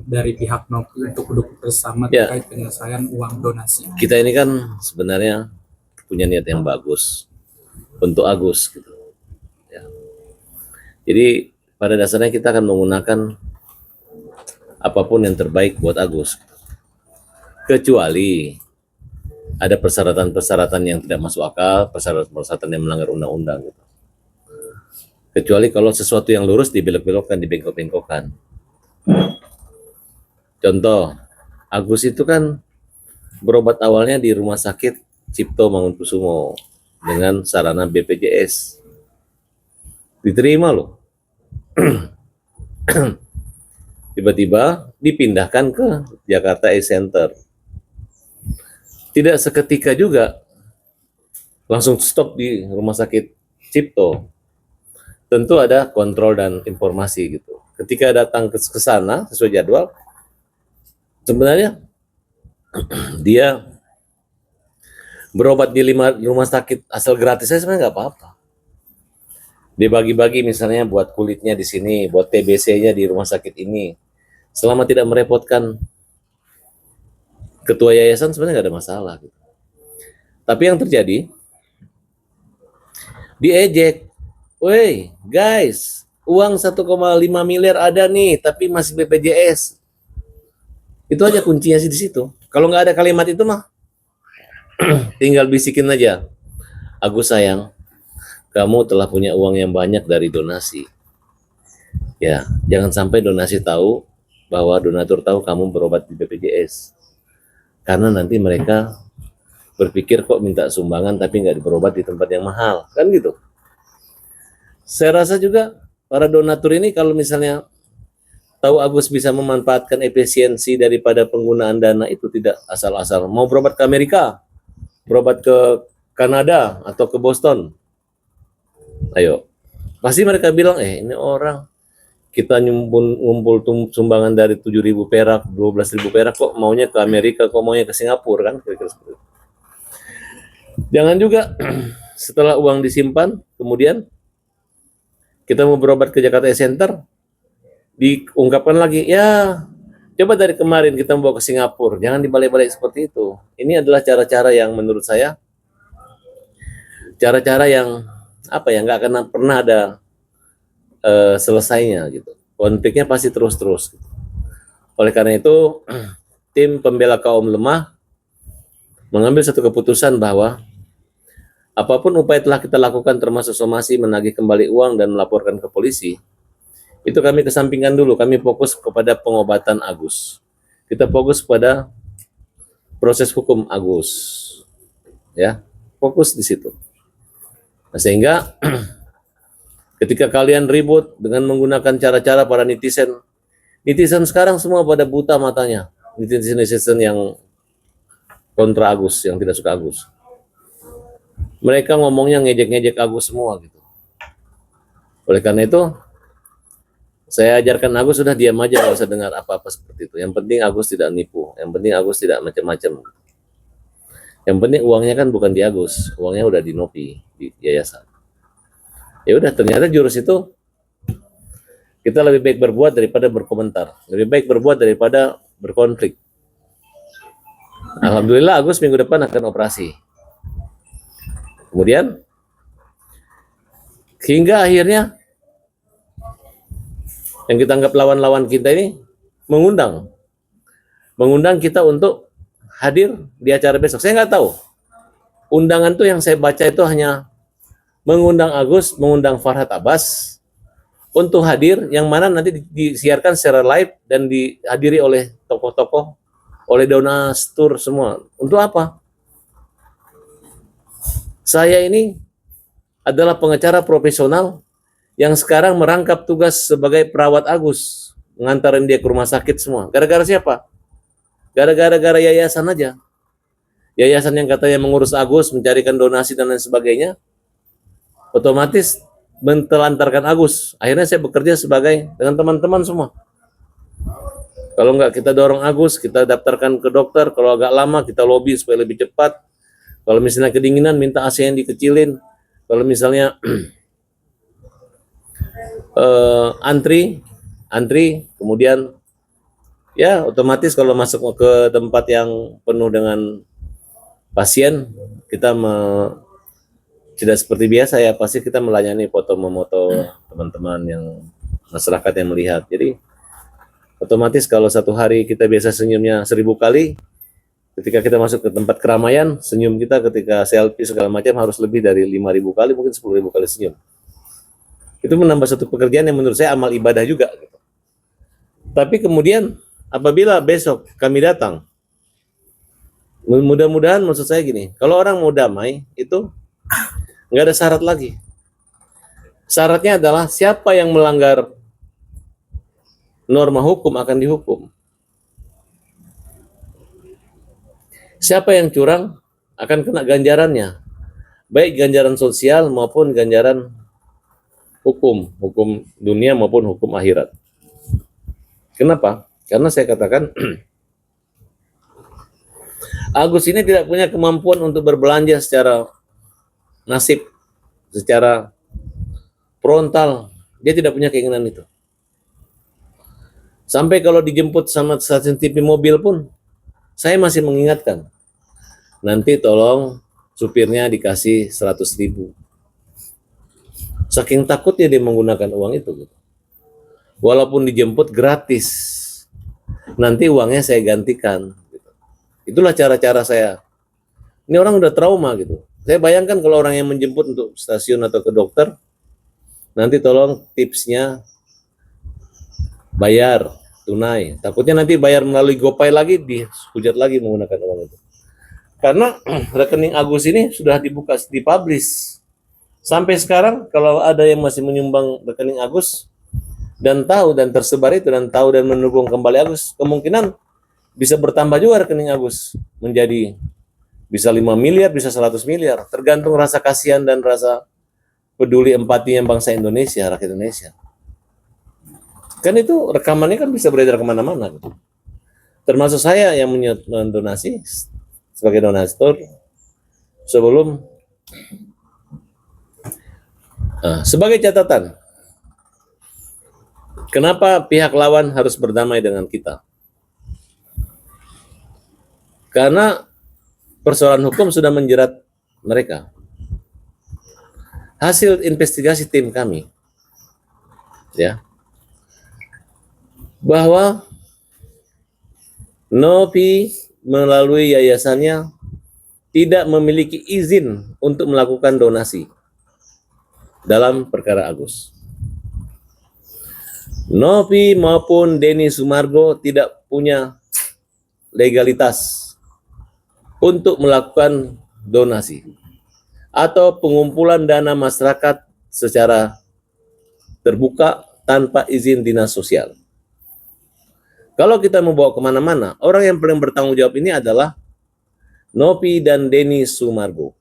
dari pihak Noki untuk duduk bersama Ya, terkait penyelesaian uang donasi? kita ini kan sebenarnya punya niat yang bagus untuk Agus gitu. Ya. Jadi pada dasarnya kita akan menggunakan apapun yang terbaik buat Agus. Kecuali ada persyaratan-persyaratan yang tidak masuk akal, persyaratan-persyaratan yang melanggar undang-undang gitu. Kecuali kalau sesuatu yang lurus dibelok-belokkan, dibengkok-bengkokkan. Contoh, Agus itu kan berobat awalnya di Rumah Sakit Cipto Mangunkusumo dengan sarana BPJS. Diterima loh. Tiba-tiba dipindahkan ke Jakarta Eye Center. Tidak seketika juga langsung stop di Rumah Sakit Cipto. Tentu ada kontrol dan informasi gitu. Ketika datang ke sana sesuai jadwal, sebenarnya dia berobat di 5 rumah sakit asal gratis saya sebenarnya nggak apa-apa. Dia bagi-bagi misalnya buat kulitnya di sini, buat TBC-nya di rumah sakit ini. Selama tidak merepotkan ketua yayasan sebenarnya nggak ada masalah. Gitu. Tapi yang terjadi, diejek. Woi guys, uang 1,5 miliar ada nih, tapi masih BPJS. Itu aja kuncinya sih di situ. Kalau nggak ada kalimat itu mah, tinggal bisikin aja. Agus sayang, kamu telah punya uang yang banyak dari donasi. Ya, jangan sampai donasi tahu bahwa donatur tahu kamu berobat di BPJS. Karena nanti mereka berpikir kok minta sumbangan tapi nggak berobat di tempat yang mahal, kan gitu. Saya rasa juga para donatur ini kalau misalnya tahu Agus bisa memanfaatkan efisiensi daripada penggunaan dana itu tidak asal-asal mau berobat ke Amerika, berobat ke Kanada atau ke Boston. Ayo, pasti mereka bilang, ini orang kita ngumpul sumbangan dari 7.000 perak, 12.000 perak, kok maunya ke Amerika, kok maunya ke Singapura, kan kira-kira seperti itu. Jangan juga setelah uang disimpan, kemudian kita mau berobat ke Jakarta Center, diungkapkan lagi, ya coba dari kemarin kita mau ke Singapura, jangan dibalik-balik seperti itu. Ini adalah cara-cara yang menurut saya, cara-cara yang apa ya, nggak akan pernah ada selesainya gitu. Konfliknya pasti terus-terus. Gitu. Oleh karena itu, tim pembela kaum lemah mengambil satu keputusan bahwa apapun upaya telah kita lakukan termasuk somasi, menagih kembali uang dan melaporkan ke polisi, itu kami kesampingkan dulu. Kami fokus kepada pengobatan Agus. Kita fokus pada proses hukum Agus. Ya, fokus di situ. Nah, sehingga ketika kalian ribut dengan menggunakan cara-cara para netizen, netizen sekarang semua pada buta matanya. Netizen yang kontra Agus, yang tidak suka Agus. Mereka ngomongnya ngejek-ngejek Agus semua gitu. Oleh karena itu, saya ajarkan Agus sudah diam aja, nggak usah dengar apa-apa seperti itu. Yang penting Agus tidak nipu, yang penting Agus tidak macam-macam. Yang penting uangnya kan bukan di Agus, uangnya udah di Nopi, di yayasan. Ya udah, ternyata jurus itu kita lebih baik berbuat daripada berkomentar, lebih baik berbuat daripada berkonflik. Alhamdulillah Agus minggu depan akan operasi. Kemudian hingga akhirnya yang kita anggap lawan-lawan kita ini mengundang kita untuk hadir di acara besok. Saya nggak tahu. Undangan tuh yang saya baca itu hanya mengundang Agus, mengundang Farhad Abbas untuk hadir, yang mana nanti disiarkan secara live dan dihadiri oleh tokoh-tokoh, oleh donatur semua. Untuk apa? Saya ini adalah pengacara profesional yang sekarang merangkap tugas sebagai perawat Agus, mengantarin dia ke rumah sakit semua. Gara-gara siapa? Gara-gara yayasan aja. Yayasan yang katanya mengurus Agus, mencarikan donasi dan lain sebagainya, otomatis mentelantarkan Agus. Akhirnya saya bekerja sebagai dengan teman-teman semua. Kalau nggak kita dorong Agus, kita daftarkan ke dokter. Kalau agak lama kita lobby supaya lebih cepat. Kalau misalnya kedinginan, minta AC yang dikecilin. Kalau misalnya antri, kemudian Ya, otomatis kalau masuk ke tempat yang penuh dengan pasien, kita tidak seperti biasa ya, pasti kita melayani foto memoto teman-teman yang masyarakat yang melihat. Jadi otomatis kalau satu hari kita biasa senyumnya 1000 kali, ketika kita masuk ke tempat keramaian, senyum kita ketika selfie segala macam harus lebih dari 5000 kali, mungkin 10.000 kali senyum. Itu menambah satu pekerjaan yang menurut saya amal ibadah juga. Tapi kemudian apabila besok kami datang, mudah-mudahan maksud saya gini, kalau orang mau damai itu nggak ada syarat lagi. Syaratnya adalah siapa yang melanggar norma hukum akan dihukum. Siapa yang curang akan kena ganjarannya, baik ganjaran sosial maupun ganjaran hukum dunia maupun hukum akhirat. Kenapa? Karena saya katakan Agus ini tidak punya kemampuan untuk berbelanja secara nasib, secara frontal. Dia tidak punya keinginan itu. Sampai kalau dijemput sama stasiun TV mobil pun, saya masih mengingatkan, nanti tolong supirnya dikasih 100.000. Saking takutnya dia menggunakan uang itu. Walaupun dijemput gratis, nanti uangnya saya gantikan. Itulah cara-cara saya. Ini orang udah trauma gitu. Saya bayangkan kalau orang yang menjemput untuk stasiun atau ke dokter, nanti tolong tipsnya bayar tunai. Takutnya nanti bayar melalui GoPay lagi, dihujat lagi menggunakan uang itu. Karena rekening Agus ini sudah dipublish. Sampai sekarang kalau ada yang masih menyumbang rekening Agus dan tahu dan tersebar itu dan tahu dan mendukung kembali Agus, kemungkinan bisa bertambah juga rekening Agus menjadi bisa 5 miliar, bisa 100 miliar, tergantung rasa kasihan dan rasa peduli empatinya bangsa Indonesia, rakyat Indonesia. Kan itu rekamannya kan bisa beredar kemana-mana. Gitu. Termasuk saya yang mendonasi sebagai donatur sebelum. Sebagai catatan, kenapa pihak lawan harus berdamai dengan kita? Karena persoalan hukum sudah menjerat mereka. Hasil investigasi tim kami, ya, bahwa Novi melalui yayasannya tidak memiliki izin untuk melakukan donasi dalam perkara Agus. Novi maupun Denny Sumargo tidak punya legalitas untuk melakukan donasi atau pengumpulan dana masyarakat secara terbuka tanpa izin dinas sosial. Kalau kita mau bawa kemana-mana, orang yang paling bertanggung jawab ini adalah Novi dan Denny Sumargo.